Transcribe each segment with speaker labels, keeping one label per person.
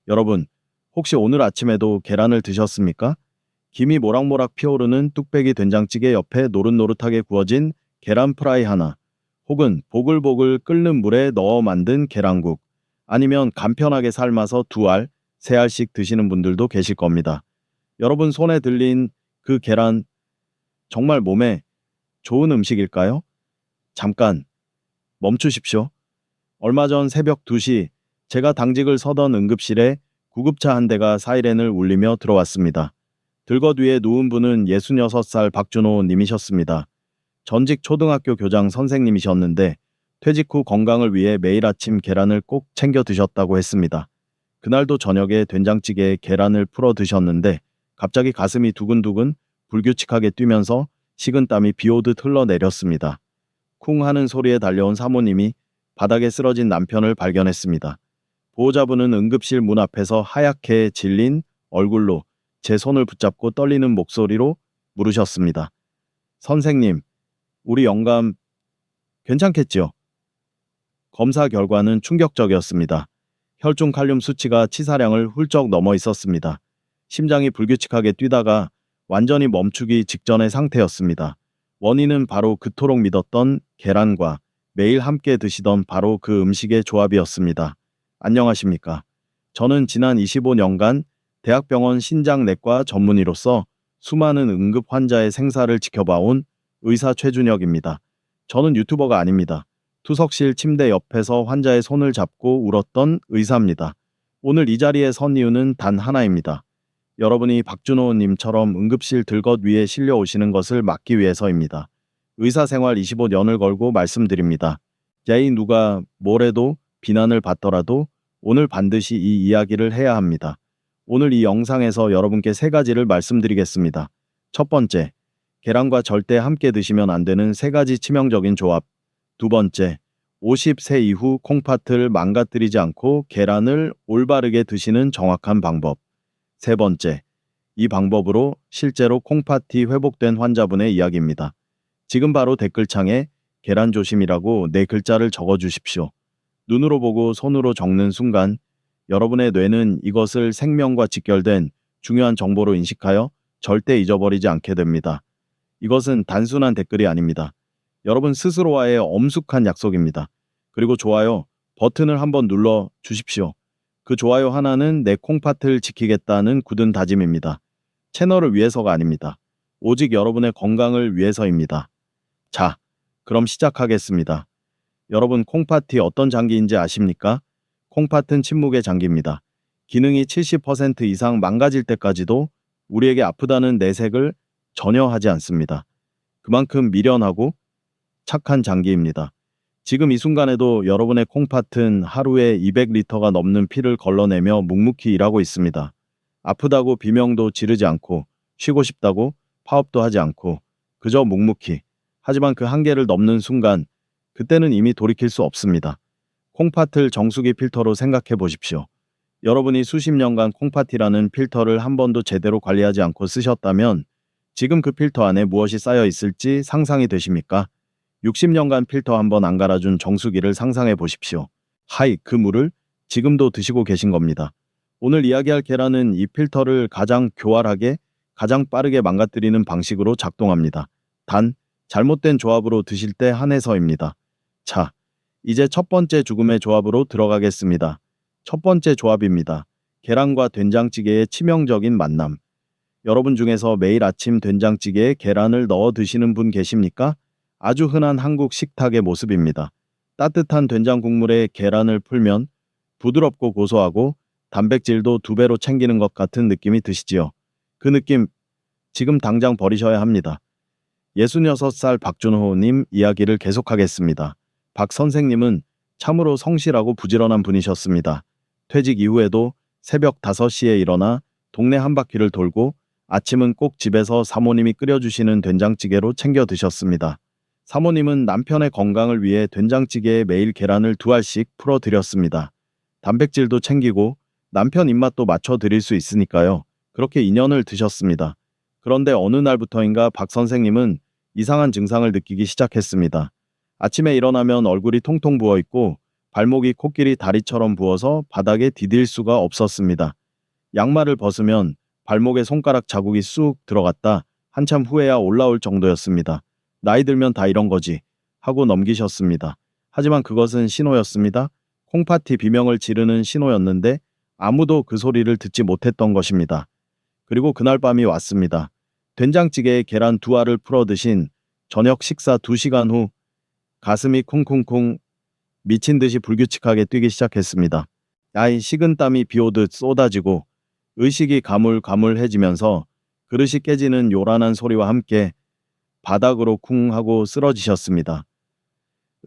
Speaker 1: 여러분, 혹시 오늘 아침에도 계란을 드셨습니까? 김이 모락모락 피어오르는 뚝배기 된장찌개 옆에 노릇노릇하게 구워진 계란 프라이 하나, 혹은 보글보글 끓는 물에 넣어 만든 계란국, 아니면 간편하게 삶아서 두 알, 세 알씩 드시는 분들도 계실 겁니다. 여러분 손에 들린 그 계란 정말 몸에 좋은 음식일까요? 잠깐 멈추십시오. 얼마 전 새벽 2시 제가 당직을 서던 응급실에 구급차 한 대가 사이렌을 울리며 들어왔습니다. 들것 위에 누운 분은 66살 박준호 님이셨습니다. 전직 초등학교 교장 선생님이셨는데 퇴직 후 건강을 위해 매일 아침 계란을 꼭 챙겨 드셨다고 했습니다. 그날도 저녁에 된장찌개에 계란을 풀어 드셨는데 갑자기 가슴이 두근두근 불규칙하게 뛰면서 식은땀이 비오듯 흘러내렸습니다. 쿵 하는 소리에 달려온 사모님이 바닥에 쓰러진 남편을 발견했습니다. 보호자분은 응급실 문 앞에서 하얗게 질린 얼굴로 제 손을 붙잡고 떨리는 목소리로 물으셨습니다. 선생님, 우리 영감 괜찮겠지요? 검사 결과는 충격적이었습니다. 혈중 칼륨 수치가 치사량을 훌쩍 넘어 있었습니다. 심장이 불규칙하게 뛰다가 완전히 멈추기 직전의 상태였습니다. 원인은 바로 그토록 믿었던 계란과 매일 함께 드시던 바로 그 음식의 조합이었습니다. 안녕하십니까. 저는 지난 25년간 대학병원 신장내과 전문의로서 수많은 응급 환자의 생사를 지켜봐온 의사 최준혁입니다. 저는 유튜버가 아닙니다. 투석실 침대 옆에서 환자의 손을 잡고 울었던 의사입니다. 오늘 이 자리에 선 이유는 단 하나입니다. 여러분이 박준호 님처럼 응급실 들것 위에 실려 오시는 것을 막기 위해서입니다. 의사 생활 25년을 걸고 말씀드립니다. 야이 누가 뭐래도 비난을 받더라도 오늘 반드시 이 이야기를 해야 합니다. 오늘 이 영상에서 여러분께 세 가지를 말씀드리겠습니다. 첫 번째, 계란과 절대 함께 드시면 안 되는 세 가지 치명적인 조합. 두 번째, 50세 이후 콩팥을 망가뜨리지 않고 계란을 올바르게 드시는 정확한 방법. 세 번째, 이 방법으로 실제로 콩팥이 회복된 환자분의 이야기입니다. 지금 바로 댓글창에 계란 조심이라고 네 글자를 적어주십시오. 눈으로 보고 손으로 적는 순간 여러분의 뇌는 이것을 생명과 직결된 중요한 정보로 인식하여 절대 잊어버리지 않게 됩니다. 이것은 단순한 댓글이 아닙니다. 여러분 스스로와의 엄숙한 약속입니다. 그리고 좋아요 버튼을 한번 눌러 주십시오. 그 좋아요 하나는 내 콩팥을 지키겠다는 굳은 다짐입니다. 채널을 위해서가 아닙니다. 오직 여러분의 건강을 위해서입니다. 자, 그럼 시작하겠습니다. 여러분 콩팥이 어떤 장기인지 아십니까? 콩팥은 침묵의 장기입니다. 기능이 70% 이상 망가질 때까지도 우리에게 아프다는 내색을 전혀 하지 않습니다. 그만큼 미련하고 착한 장기입니다. 지금 이 순간에도 여러분의 콩팥은 하루에 200리터가 넘는 피를 걸러내며 묵묵히 일하고 있습니다. 아프다고 비명도 지르지 않고 쉬고 싶다고 파업도 하지 않고 그저 묵묵히. 하지만 그 한계를 넘는 순간 그때는 이미 돌이킬 수 없습니다. 콩팥을 정수기 필터로 생각해 보십시오. 여러분이 수십 년간 콩팥이라는 필터를 한 번도 제대로 관리하지 않고 쓰셨다면 지금 그 필터 안에 무엇이 쌓여 있을지 상상이 되십니까? 60년간 필터 한 번 안 갈아준 정수기를 상상해 보십시오. 하이, 그 물을 지금도 드시고 계신 겁니다. 오늘 이야기할 계란은 이 필터를 가장 교활하게, 가장 빠르게 망가뜨리는 방식으로 작동합니다. 단, 잘못된 조합으로 드실 때 한해서입니다. 자, 이제 첫 번째 죽음의 조합으로 들어가겠습니다. 첫 번째 조합입니다. 계란과 된장찌개의 치명적인 만남. 여러분 중에서 매일 아침 된장찌개에 계란을 넣어 드시는 분 계십니까? 아주 흔한 한국 식탁의 모습입니다. 따뜻한 된장 국물에 계란을 풀면 부드럽고 고소하고 단백질도 2배로 챙기는 것 같은 느낌이 드시지요. 그 느낌 지금 당장 버리셔야 합니다. 66살 박준호님 이야기를 계속하겠습니다. 박 선생님은 참으로 성실하고 부지런한 분이셨습니다. 퇴직 이후에도 새벽 5시에 일어나 동네 한 바퀴를 돌고 아침은 꼭 집에서 사모님이 끓여주시는 된장찌개로 챙겨 드셨습니다. 사모님은 남편의 건강을 위해 된장찌개에 매일 계란을 2알씩 풀어드렸습니다. 단백질도 챙기고 남편 입맛도 맞춰드릴 수 있으니까요. 그렇게 2년을 드셨습니다. 그런데 어느 날부터인가 박 선생님은 이상한 증상을 느끼기 시작했습니다. 아침에 일어나면 얼굴이 통통 부어있고 발목이 코끼리 다리처럼 부어서 바닥에 디딜 수가 없었습니다. 양말을 벗으면 발목에 손가락 자국이 쑥 들어갔다 한참 후에야 올라올 정도였습니다. 나이 들면 다 이런 거지 하고 넘기셨습니다. 하지만 그것은 신호였습니다. 콩파티 비명을 지르는 신호였는데 아무도 그 소리를 듣지 못했던 것입니다. 그리고 그날 밤이 왔습니다. 된장찌개에 계란 2알을 풀어 드신 저녁 식사 2시간 후 가슴이 쿵쿵쿵 미친 듯이 불규칙하게 뛰기 시작했습니다. 야이 식은 땀이 비오듯 쏟아지고 의식이 가물가물해지면서 그릇이 깨지는 요란한 소리와 함께 바닥으로 쿵 하고 쓰러지셨습니다.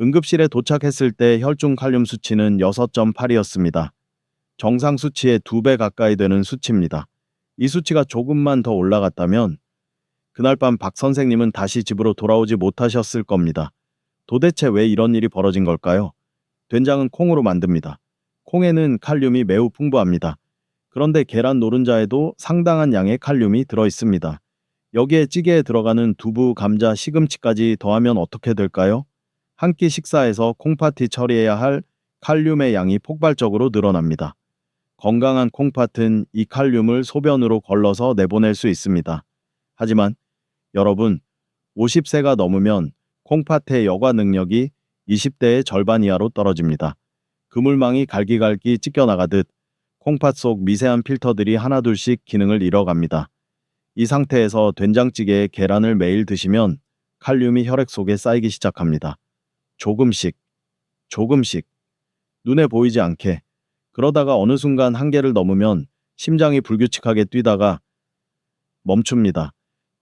Speaker 1: 응급실에 도착했을 때 혈중 칼륨 수치는 6.8이었습니다. 정상 수치의 2배 가까이 되는 수치입니다. 이 수치가 조금만 더 올라갔다면 그날 밤 박 선생님은 다시 집으로 돌아오지 못하셨을 겁니다. 도대체 왜 이런 일이 벌어진 걸까요? 된장은 콩으로 만듭니다. 콩에는 칼륨이 매우 풍부합니다. 그런데 계란 노른자에도 상당한 양의 칼륨이 들어 있습니다. 여기에 찌개에 들어가는 두부, 감자, 시금치까지 더하면 어떻게 될까요? 한 끼 식사에서 콩팥이 처리해야 할 칼륨의 양이 폭발적으로 늘어납니다. 건강한 콩팥은 이 칼륨을 소변으로 걸러서 내보낼 수 있습니다. 하지만 여러분, 50세가 넘으면 콩팥의 여과 능력이 20대의 절반 이하로 떨어집니다. 그물망이 갈기갈기 찢겨나가듯 콩팥 속 미세한 필터들이 하나둘씩 기능을 잃어갑니다. 이 상태에서 된장찌개에 계란을 매일 드시면 칼륨이 혈액 속에 쌓이기 시작합니다. 조금씩, 조금씩, 눈에 보이지 않게. 그러다가 어느 순간 한계를 넘으면 심장이 불규칙하게 뛰다가 멈춥니다.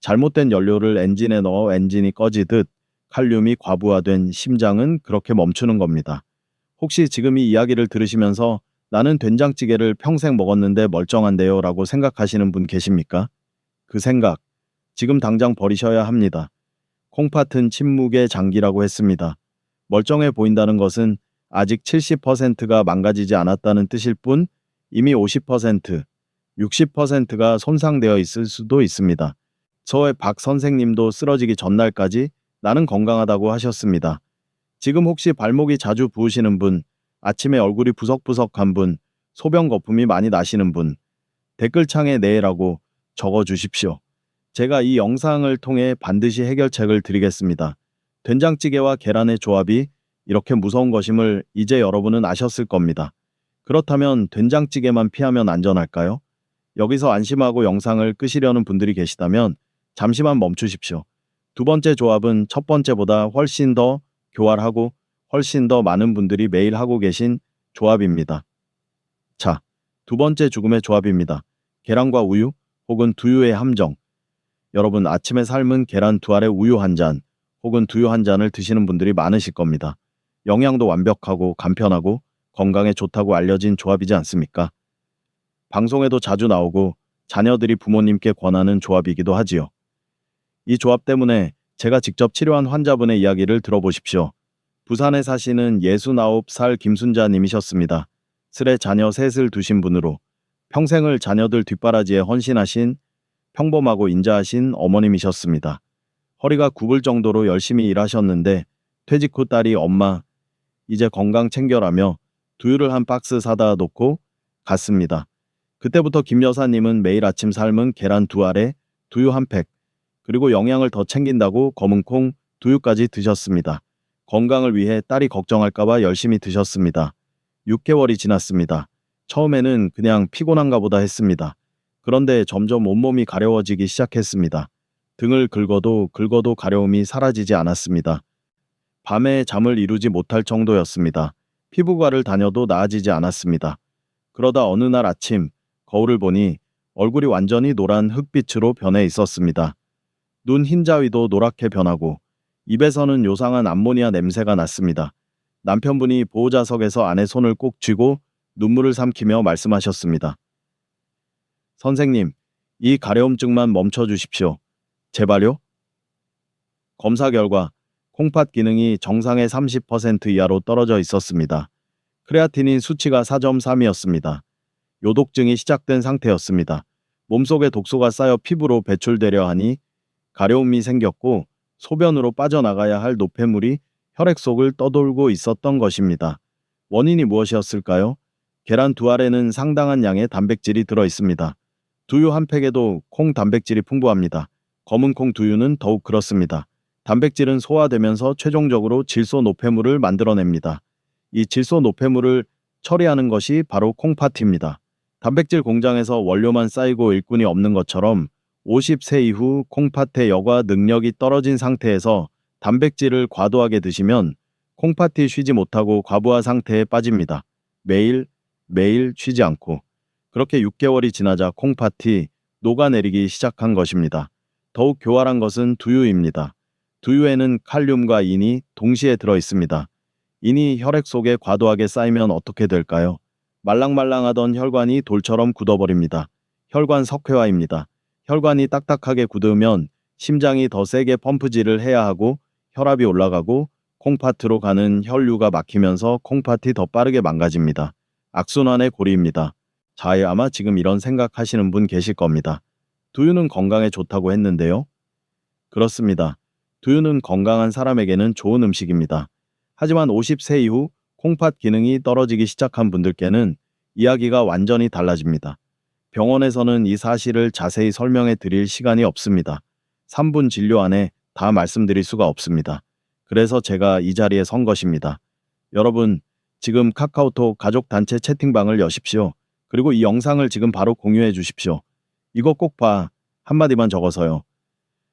Speaker 1: 잘못된 연료를 엔진에 넣어 엔진이 꺼지듯 칼륨이 과부하된 심장은 그렇게 멈추는 겁니다. 혹시 지금 이 이야기를 들으시면서 나는 된장찌개를 평생 먹었는데 멀쩡한데요 라고 생각하시는 분 계십니까? 그 생각, 지금 당장 버리셔야 합니다. 콩팥은 침묵의 장기라고 했습니다. 멀쩡해 보인다는 것은 아직 70%가 망가지지 않았다는 뜻일 뿐 이미 50%, 60%가 손상되어 있을 수도 있습니다. 저의 박 선생님도 쓰러지기 전날까지 나는 건강하다고 하셨습니다. 지금 혹시 발목이 자주 부으시는 분, 아침에 얼굴이 부석부석한 분, 소변 거품이 많이 나시는 분, 댓글창에 네라고 적어주십시오. 제가 이 영상을 통해 반드시 해결책을 드리겠습니다. 된장찌개와 계란의 조합이 이렇게 무서운 것임을 이제 여러분은 아셨을 겁니다. 그렇다면 된장찌개만 피하면 안전할까요? 여기서 안심하고 영상을 끄시려는 분들이 계시다면 잠시만 멈추십시오. 두 번째 조합은 첫 번째보다 훨씬 더 교활하고 훨씬 더 많은 분들이 매일 하고 계신 조합입니다. 자, 두 번째 죽음의 조합입니다. 계란과 우유 혹은 두유의 함정. 여러분 아침에 삶은 계란 2알에 우유 1잔 혹은 두유 1잔을 드시는 분들이 많으실 겁니다. 영양도 완벽하고 간편하고 건강에 좋다고 알려진 조합이지 않습니까? 방송에도 자주 나오고 자녀들이 부모님께 권하는 조합이기도 하지요. 이 조합 때문에 제가 직접 치료한 환자분의 이야기를 들어보십시오. 부산에 사시는 69살 김순자님이셨습니다. 슬에 자녀 셋을 두신 분으로 평생을 자녀들 뒷바라지에 헌신하신 평범하고 인자하신 어머님이셨습니다. 허리가 굽을 정도로 열심히 일하셨는데 퇴직 후 딸이 엄마 이제 건강 챙겨라며 두유를 한 박스 사다 놓고 갔습니다. 그때부터 김 여사님은 매일 아침 삶은 계란 2알에 두유 1팩 그리고 영양을 더 챙긴다고 검은콩 두유까지 드셨습니다. 건강을 위해 딸이 걱정할까봐 열심히 드셨습니다. 6개월이 지났습니다. 처음에는 그냥 피곤한가 보다 했습니다. 그런데 점점 온몸이 가려워지기 시작했습니다. 등을 긁어도 가려움이 사라지지 않았습니다. 밤에 잠을 이루지 못할 정도였습니다. 피부과를 다녀도 나아지지 않았습니다. 그러다 어느 날 아침 거울을 보니 얼굴이 완전히 노란 흑빛으로 변해 있었습니다. 눈 흰자위도 노랗게 변하고 입에서는 요상한 암모니아 냄새가 났습니다. 남편분이 보호자석에서 아내 손을 꼭 쥐고 눈물을 삼키며 말씀하셨습니다. 선생님, 이 가려움증만 멈춰주십시오. 제발요? 검사 결과 콩팥 기능이 정상의 30% 이하로 떨어져 있었습니다. 크레아티닌 수치가 4.3이었습니다. 요독증이 시작된 상태였습니다. 몸속에 독소가 쌓여 피부로 배출되려 하니 가려움이 생겼고 소변으로 빠져나가야 할 노폐물이 혈액 속을 떠돌고 있었던 것입니다. 원인이 무엇이었을까요? 계란 두 알에는 상당한 양의 단백질이 들어 있습니다. 두유 한 팩에도 콩 단백질이 풍부합니다. 검은 콩 두유는 더욱 그렇습니다. 단백질은 소화되면서 최종적으로 질소 노폐물을 만들어냅니다. 이 질소 노폐물을 처리하는 것이 바로 콩팥입니다. 단백질 공장에서 원료만 쌓이고 일꾼이 없는 것처럼 50세 이후 콩팥의 여과 능력이 떨어진 상태에서 단백질을 과도하게 드시면 콩팥이 쉬지 못하고 과부하 상태에 빠집니다. 매일 쉬지 않고. 그렇게 6개월이 지나자 콩팥이 녹아내리기 시작한 것입니다. 더욱 교활한 것은 두유입니다. 두유에는 칼륨과 인이 동시에 들어 있습니다. 인이 혈액 속에 과도하게 쌓이면 어떻게 될까요? 말랑말랑하던 혈관이 돌처럼 굳어버립니다. 혈관 석회화입니다. 혈관이 딱딱하게 굳으면 심장이 더 세게 펌프질을 해야 하고 혈압이 올라가고 콩팥으로 가는 혈류가 막히면서 콩팥이 더 빠르게 망가집니다. 악순환의 고리입니다. 자, 아마 지금 이런 생각하시는 분 계실 겁니다. 두유는 건강에 좋다고 했는데요. 그렇습니다. 두유는 건강한 사람에게는 좋은 음식입니다. 하지만 50세 이후 콩팥 기능이 떨어지기 시작한 분들께는 이야기가 완전히 달라집니다. 병원에서는 이 사실을 자세히 설명해 드릴 시간이 없습니다. 3분 진료 안에 다 말씀드릴 수가 없습니다. 그래서 제가 이 자리에 선 것입니다. 여러분, 지금 카카오톡 가족단체 채팅방을 여십시오. 그리고 이 영상을 지금 바로 공유해 주십시오. 이거 꼭 봐. 한마디만 적어서요.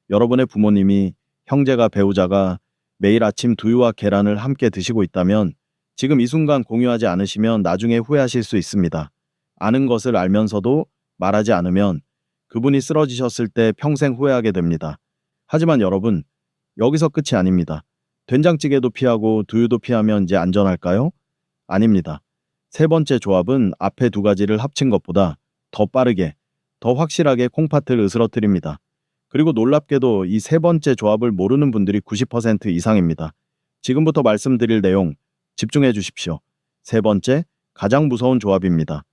Speaker 1: 여러분의 부모님이, 형제가, 배우자가 매일 아침 두유와 계란을 함께 드시고 있다면 지금 이 순간 공유하지 않으시면 나중에 후회하실 수 있습니다. 아는 것을 알면서도 말하지 않으면 그분이 쓰러지셨을 때 평생 후회하게 됩니다. 하지만 여러분, 여기서 끝이 아닙니다. 된장찌개도 피하고 두유도 피하면 이제 안전할까요? 아닙니다. 세 번째 조합은 앞에 두 가지를 합친 것보다 더 빠르게, 더 확실하게 콩팥을 으스러뜨립니다. 그리고 놀랍게도 이 세 번째 조합을 모르는 분들이 90% 이상입니다. 지금부터 말씀드릴 내용 집중해 주십시오. 세 번째, 가장 무서운 조합입니다.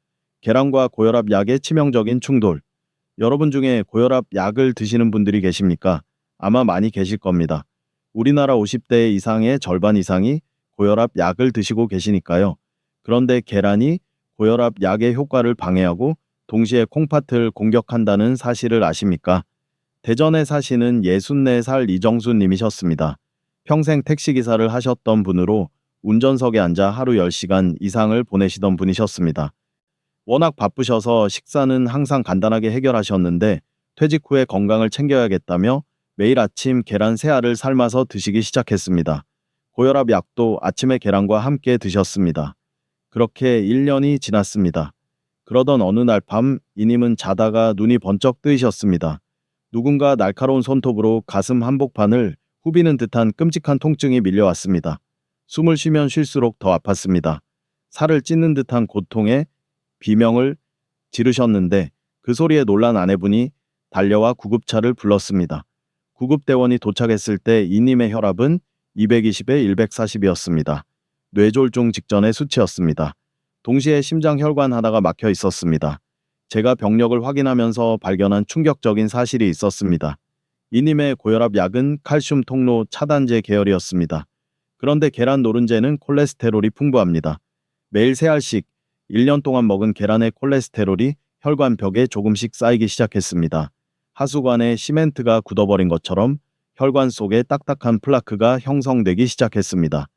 Speaker 1: 계란과 고혈압 약의 치명적인 충돌. 여러분 중에 고혈압 약을 드시는 분들이 계십니까? 아마 많이 계실 겁니다. 우리나라 50대 이상의 절반 이상이 고혈압 약을 드시고 계시니까요. 그런데 계란이 고혈압 약의 효과를 방해하고 동시에 콩팥을 공격한다는 사실을 아십니까? 대전에 사시는 64살 이정수 님이셨습니다. 평생 택시기사를 하셨던 분으로 운전석에 앉아 하루 10시간 이상을 보내시던 분이셨습니다. 워낙 바쁘셔서 식사는 항상 간단하게 해결하셨는데 퇴직 후에 건강을 챙겨야겠다며 매일 아침 계란 3알을 삶아서 드시기 시작했습니다. 고혈압 약도 아침에 계란과 함께 드셨습니다. 그렇게 1년이 지났습니다. 그러던 어느 날 밤 이님은 자다가 눈이 번쩍 뜨이셨습니다. 누군가 날카로운 손톱으로 가슴 한복판을 후비는 듯한 끔찍한 통증이 밀려왔습니다. 숨을 쉬면 쉴수록 더 아팠습니다. 살을 찢는 듯한 고통에 비명을 지르셨는데 그 소리에 놀란 아내분이 달려와 구급차를 불렀습니다. 구급대원이 도착했을 때 이님의 혈압은 220에 140이었습니다. 뇌졸중 직전의 수치였습니다. 동시에 심장 혈관 하나가 막혀 있었습니다. 제가 병력을 확인하면서 발견한 충격적인 사실이 있었습니다. 이님의 고혈압 약은 칼슘 통로 차단제 계열이었습니다. 그런데 계란 노른제는 콜레스테롤이 풍부합니다. 매일 3알씩 1년 동안 먹은 계란의 콜레스테롤이 혈관벽에 조금씩 쌓이기 시작했습니다. 하수관에 시멘트가 굳어버린 것처럼 혈관 속에 딱딱한 플라크가 형성되기 시작했습니다.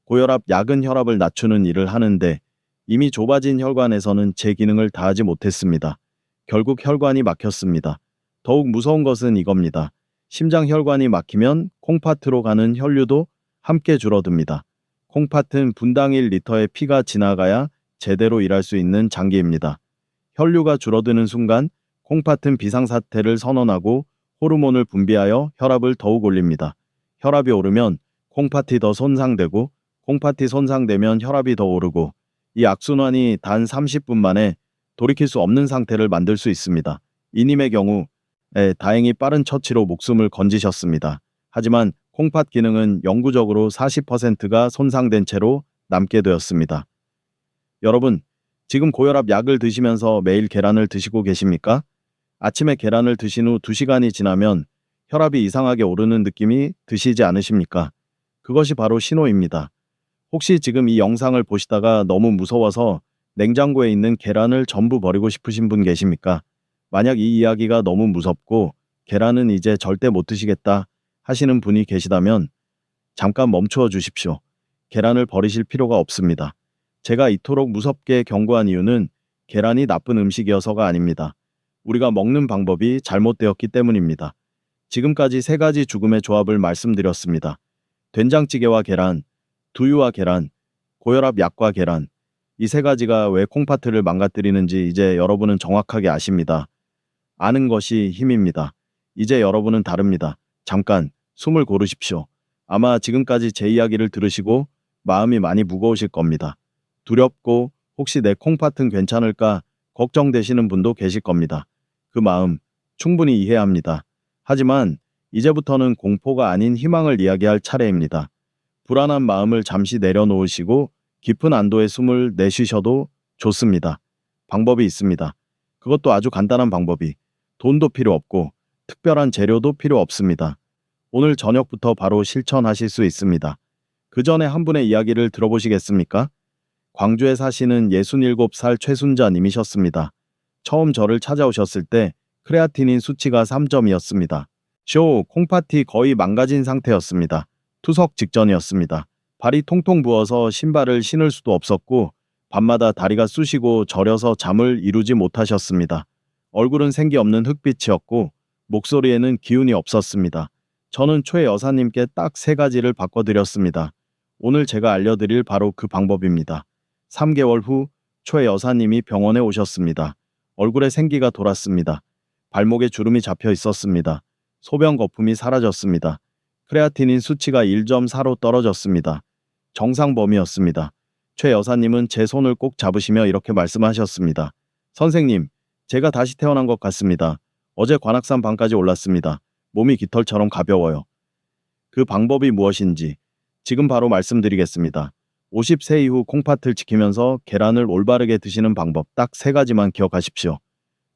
Speaker 1: 고혈압 약은 혈압을 낮추는 일을 하는데 이미 좁아진 혈관에서는 제 기능을 다하지 못했습니다. 결국 혈관이 막혔습니다. 더욱 무서운 것은 이겁니다. 심장 혈관이 막히면 콩팥으로 가는 혈류도 함께 줄어듭니다. 콩팥은 분당 1리터의 피가 지나가야 제대로 일할 수 있는 장기입니다. 혈류가 줄어드는 순간 콩팥은 비상사태를 선언하고 호르몬을 분비하여 혈압을 더욱 올립니다. 혈압이 오르면 콩팥이 더 손상되고 콩팥이 손상되면 혈압이 더 오르고 이 악순환이 단 30분 만에 돌이킬 수 없는 상태를 만들 수 있습니다. 이님의 경우 다행히 빠른 처치로 목숨을 건지셨습니다. 하지만 콩팥 기능은 영구적으로 40%가 손상된 채로 남게 되었습니다. 여러분, 지금 고혈압 약을 드시면서 매일 계란을 드시고 계십니까? 아침에 계란을 드신 후 2시간이 지나면 혈압이 이상하게 오르는 느낌이 드시지 않으십니까? 그것이 바로 신호입니다. 혹시 지금 이 영상을 보시다가 너무 무서워서 냉장고에 있는 계란을 전부 버리고 싶으신 분 계십니까? 만약 이 이야기가 너무 무섭고 계란은 이제 절대 못 드시겠다 하시는 분이 계시다면 잠깐 멈추어 주십시오. 계란을 버리실 필요가 없습니다. 제가 이토록 무섭게 경고한 이유는 계란이 나쁜 음식이어서가 아닙니다. 우리가 먹는 방법이 잘못되었기 때문입니다. 지금까지 세 가지 죽음의 조합을 말씀드렸습니다. 된장찌개와 계란, 두유와 계란, 고혈압 약과 계란. 이 세 가지가 왜 콩팥을 망가뜨리는지 이제 여러분은 정확하게 아십니다. 아는 것이 힘입니다. 이제 여러분은 다릅니다. 잠깐 숨을 고르십시오. 아마 지금까지 제 이야기를 들으시고 마음이 많이 무거우실 겁니다. 두렵고 혹시 내 콩팥은 괜찮을까 걱정되시는 분도 계실 겁니다. 그 마음 충분히 이해합니다. 하지만 이제부터는 공포가 아닌 희망을 이야기할 차례입니다. 불안한 마음을 잠시 내려놓으시고 깊은 안도의 숨을 내쉬셔도 좋습니다. 방법이 있습니다. 그것도 아주 간단한 방법이. 돈도 필요 없고 특별한 재료도 필요 없습니다. 오늘 저녁부터 바로 실천하실 수 있습니다. 그 전에 한 분의 이야기를 들어보시겠습니까? 광주에 사시는 67살 최순자님이셨습니다. 처음 저를 찾아오셨을 때 크레아티닌 수치가 3점이었습니다. 콩팥이 거의 망가진 상태였습니다. 투석 직전이었습니다. 발이 통통 부어서 신발을 신을 수도 없었고 밤마다 다리가 쑤시고 저려서 잠을 이루지 못하셨습니다. 얼굴은 생기 없는 흑빛이었고 목소리에는 기운이 없었습니다. 저는 최 여사님께 딱 세 가지를 바꿔드렸습니다. 오늘 제가 알려드릴 바로 그 방법입니다. 3개월 후 최 여사님이 병원에 오셨습니다. 얼굴에 생기가 돌았습니다. 발목에 주름이 잡혀 있었습니다. 소변 거품이 사라졌습니다. 크레아티닌 수치가 1.4로 떨어졌습니다. 정상 범위였습니다. 최 여사님은 제 손을 꼭 잡으시며 이렇게 말씀하셨습니다. 선생님, 제가 다시 태어난 것 같습니다. 어제 관악산 방까지 올랐습니다. 몸이 깃털처럼 가벼워요. 그 방법이 무엇인지 지금 바로 말씀드리겠습니다. 50세 이후 콩팥을 지키면서 계란을 올바르게 드시는 방법 딱 세 가지만 기억하십시오.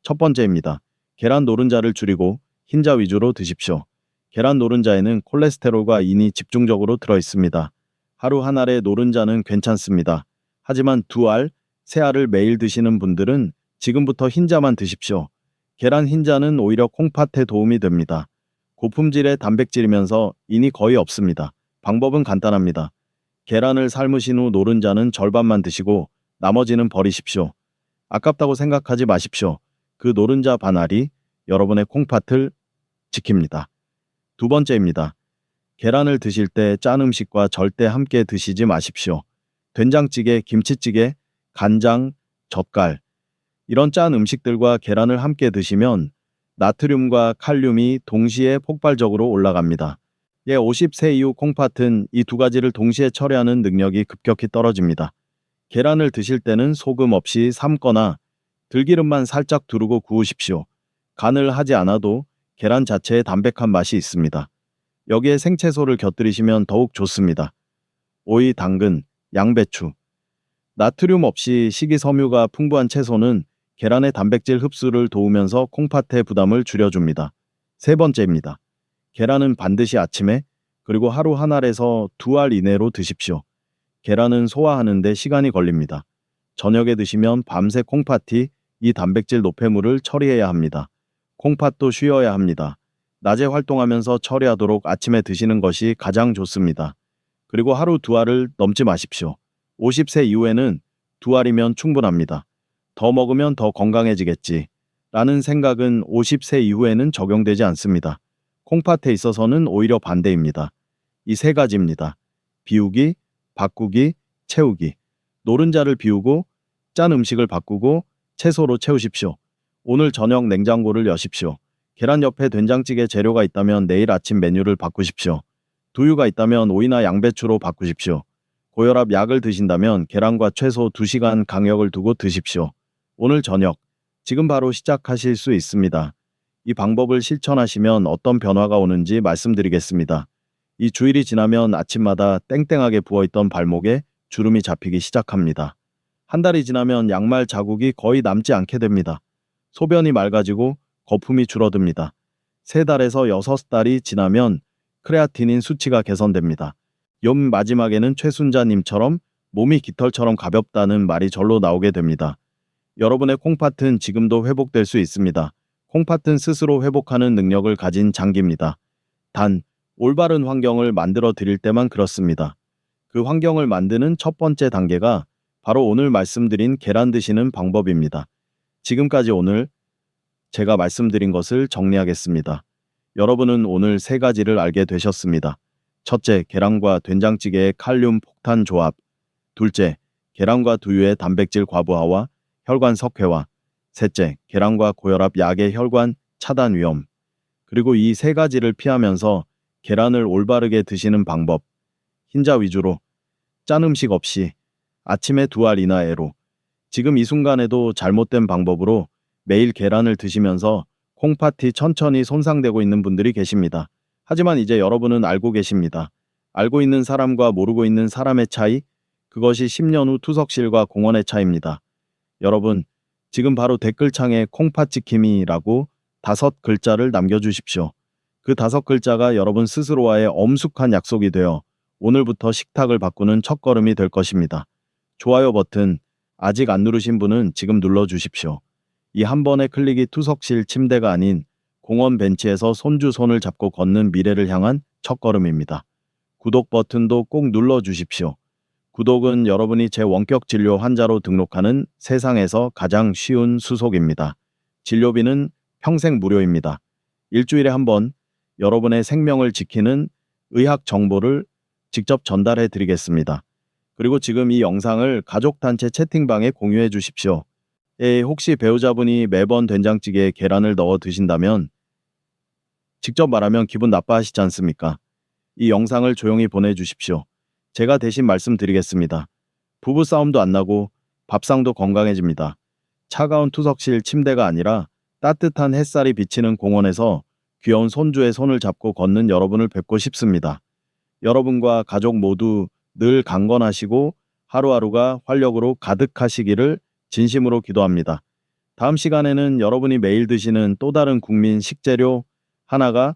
Speaker 1: 첫 번째입니다. 계란 노른자를 줄이고 흰자 위주로 드십시오. 계란 노른자에는 콜레스테롤과 인이 집중적으로 들어있습니다. 하루 한 알의 노른자는 괜찮습니다. 하지만 두 알, 세 알을 매일 드시는 분들은 지금부터 흰자만 드십시오. 계란 흰자는 오히려 콩팥에 도움이 됩니다. 고품질의 단백질이면서 인이 거의 없습니다. 방법은 간단합니다. 계란을 삶으신 후 노른자는 절반만 드시고 나머지는 버리십시오. 아깝다고 생각하지 마십시오. 그 노른자 반알이 여러분의 콩팥을 지킵니다. 두 번째입니다. 계란을 드실 때 짠 음식과 절대 함께 드시지 마십시오. 된장찌개, 김치찌개, 간장, 젓갈 이런 짠 음식들과 계란을 함께 드시면 나트륨과 칼륨이 동시에 폭발적으로 올라갑니다. 50세 이후 콩팥은 이 두 가지를 동시에 처리하는 능력이 급격히 떨어집니다. 계란을 드실 때는 소금 없이 삶거나 들기름만 살짝 두르고 구우십시오. 간을 하지 않아도 계란 자체에 담백한 맛이 있습니다. 여기에 생채소를 곁들이시면 더욱 좋습니다. 오이, 당근, 양배추. 나트륨 없이 식이섬유가 풍부한 채소는 계란의 단백질 흡수를 도우면서 콩팥의 부담을 줄여줍니다. 세 번째입니다. 계란은 반드시 아침에 그리고 하루 한 알에서 두 알 이내로 드십시오. 계란은 소화하는 데 시간이 걸립니다. 저녁에 드시면 밤새 콩팥이 이 단백질 노폐물을 처리해야 합니다. 콩팥도 쉬어야 합니다. 낮에 활동하면서 처리하도록 아침에 드시는 것이 가장 좋습니다. 그리고 하루 두 알을 넘지 마십시오. 50세 이후에는 두 알이면 충분합니다. 더 먹으면 더 건강해지겠지 라는 생각은 50세 이후에는 적용되지 않습니다. 콩팥에 있어서는 오히려 반대입니다. 이 세 가지입니다. 비우기, 바꾸기, 채우기. 노른자를 비우고 짠 음식을 바꾸고 채소로 채우십시오. 오늘 저녁 냉장고를 여십시오. 계란 옆에 된장찌개 재료가 있다면 내일 아침 메뉴를 바꾸십시오. 두유가 있다면 오이나 양배추로 바꾸십시오. 고혈압 약을 드신다면 계란과 최소 2시간 간격을 두고 드십시오. 오늘 저녁, 지금 바로 시작하실 수 있습니다. 이 방법을 실천하시면 어떤 변화가 오는지 말씀드리겠습니다. 이 주일이 지나면 아침마다 땡땡하게 부어있던 발목에 주름이 잡히기 시작합니다. 한 달이 지나면 양말 자국이 거의 남지 않게 됩니다. 소변이 맑아지고 거품이 줄어듭니다. 3달에서 6달이 지나면 크레아티닌 수치가 개선됩니다. 연 마지막에는 최순자님처럼 몸이 깃털처럼 가볍다는 말이 절로 나오게 됩니다. 여러분의 콩팥은 지금도 회복될 수 있습니다. 콩팥은 스스로 회복하는 능력을 가진 장기입니다. 단, 올바른 환경을 만들어 드릴 때만 그렇습니다. 그 환경을 만드는 첫 번째 단계가 바로 오늘 말씀드린 계란 드시는 방법입니다. 지금까지 오늘 제가 말씀드린 것을 정리하겠습니다. 여러분은 오늘 세 가지를 알게 되셨습니다. 첫째, 계란과 된장찌개의 칼륨 폭탄 조합. 둘째, 계란과 두유의 단백질 과부하와 혈관 석회화. 셋째, 계란과 고혈압 약의 혈관 차단 위험. 그리고 이 세 가지를 피하면서 계란을 올바르게 드시는 방법. 흰자 위주로, 짠 음식 없이, 아침에 2알 이하로. 지금 이 순간에도 잘못된 방법으로 매일 계란을 드시면서 콩팥이 천천히 손상되고 있는 분들이 계십니다. 하지만 이제 여러분은 알고 계십니다. 알고 있는 사람과 모르고 있는 사람의 차이, 그것이 10년 후 투석실과 공원의 차이입니다. 여러분, 지금 바로 댓글창에 콩팥지킴이라고 5글자를 남겨주십시오. 그 5글자가 여러분 스스로와의 엄숙한 약속이 되어 오늘부터 식탁을 바꾸는 첫걸음이 될 것입니다. 좋아요 버튼 아직 안 누르신 분은 지금 눌러주십시오. 이 한 번의 클릭이 투석실 침대가 아닌 공원 벤치에서 손주 손을 잡고 걷는 미래를 향한 첫걸음입니다. 구독 버튼도 꼭 눌러주십시오. 구독은 여러분이 제 원격 진료 환자로 등록하는 세상에서 가장 쉬운 수속입니다. 진료비는 평생 무료입니다. 일주일에 한 번 여러분의 생명을 지키는 의학 정보를 직접 전달해 드리겠습니다. 그리고 지금 이 영상을 가족단체 채팅방에 공유해 주십시오. 혹시 배우자분이 매번 된장찌개에 계란을 넣어 드신다면 직접 말하면 기분 나빠하시지 않습니까? 이 영상을 조용히 보내주십시오. 제가 대신 말씀드리겠습니다. 부부싸움도 안 나고 밥상도 건강해집니다. 차가운 투석실 침대가 아니라 따뜻한 햇살이 비치는 공원에서 귀여운 손주의 손을 잡고 걷는 여러분을 뵙고 싶습니다. 여러분과 가족 모두 늘 강건하시고 하루하루가 활력으로 가득하시기를 진심으로 기도합니다. 다음 시간에는 여러분이 매일 드시는 또 다른 국민 식재료 하나가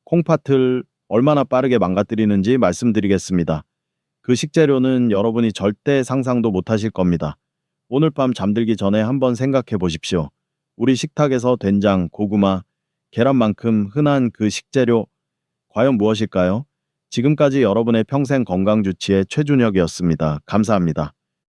Speaker 1: 콩팥을 얼마나 빠르게 망가뜨리는지 말씀드리겠습니다. 그 식재료는 여러분이 절대 상상도 못하실 겁니다. 오늘 밤 잠들기 전에 한번 생각해 보십시오. 우리 식탁에서 된장, 고구마, 계란만큼 흔한 그 식재료 과연 무엇일까요? 지금까지 여러분의 평생 건강주치의 최준혁이었습니다. 감사합니다.